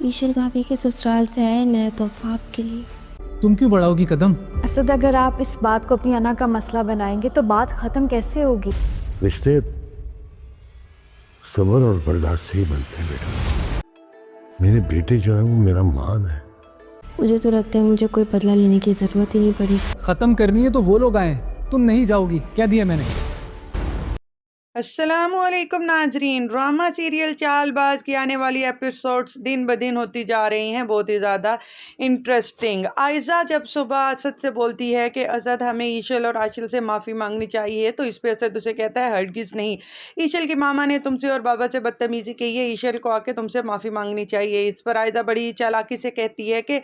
ईशल भाभी के ससुराल से आए नया तोहफा आपके लिए। तुम क्यों बढ़ाओगी कदम? असद, अगर आप इस बात को अपनी अना का मसला बनाएंगे तो बात खत्म कैसे होगी? रिश्ते सब्र और बर्दाश्त से ही बनते हैं बेटा। मेरे बेटे जो है वो मेरा मान है। मुझे तो लगता है मुझे कोई बदला लेने की जरूरत ही नहीं पड़ी। खत्म करनी है तो वो लोग आए, तुम नहीं जाओगी, कह दिया मैंने। अस्सलामुअलैकुम नाजरीन, ड्रामा सीरियल चालबाज की आने वाली एपिसोड्स दिन ब दिन होती जा रही हैं बहुत ही ज़्यादा इंटरेस्टिंग। आयज़ा जब सुबह असद से बोलती है कि असद हमें ईशल और आशिल से माफ़ी मांगनी चाहिए, तो इस पे असद उसे कहता है हरगिज़ नहीं, ईशल की मामा ने तुमसे और बाबा से बदतमीज़ी की है, ईशल को आके तुमसे माफ़ी मांगनी चाहिए। इस पर आयज़ा बड़ी चालाकी से कहती है कि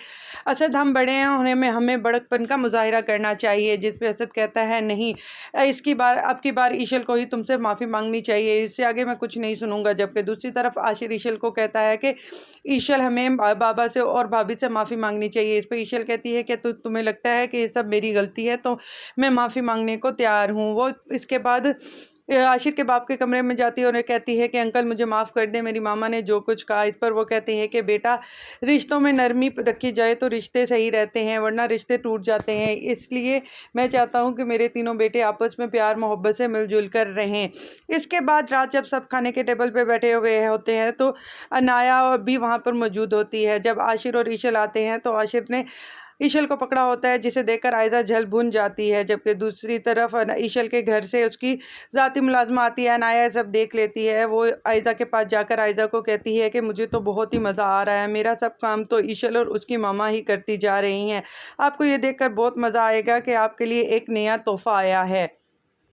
असद हम बड़े हैं, हमें बड़कपन का मुजाहिरा करना चाहिए, जिस पे असद कहता है नहीं, अब की बार ईशल को ही तुमसे माफ़ी मांगनी चाहिए, इससे आगे मैं कुछ नहीं सुनूंगा। जबकि दूसरी तरफ आशिर ईशल को कहता है कि ईशल हमें बाबा से और भाभी से माफ़ी मांगनी चाहिए। इस पे ईशल कहती है कि तुम्हें लगता है कि ये सब मेरी गलती है तो मैं माफ़ी मांगने को तैयार हूँ। वो इसके बाद आशिर के बाप के कमरे में जाती है और कहती है कि अंकल मुझे माफ़ कर दे, मेरी मामा ने जो कुछ कहा। इस पर वो कहते हैं कि बेटा, रिश्तों में नरमी रखी जाए तो रिश्ते सही रहते हैं, वरना रिश्ते टूट जाते हैं। इसलिए मैं चाहता हूं कि मेरे तीनों बेटे आपस में प्यार मोहब्बत से मिलजुल कर रहें। इसके बाद रात जब सब खाने के टेबल पे बैठे हुए होते हैं तो अनाया भी वहाँ पर मौजूद होती है। जब आशिर और ईशल आते हैं तो आशिर ने ईशल को पकड़ा होता है, जिसे देखकर आयज़ा जल भुन जाती है। जबकि दूसरी तरफ ईशल के घर से उसकी ज़ाती मुलाजमा आती है, अनाया सब देख लेती है। वो आयज़ा के पास जाकर आयज़ा को कहती है कि मुझे तो बहुत ही मज़ा आ रहा है, मेरा सब काम तो ईशल और उसकी मामा ही करती जा रही हैं। आपको ये देखकर बहुत मज़ा आएगा कि आपके लिए एक नया तोहफ़ा आया है।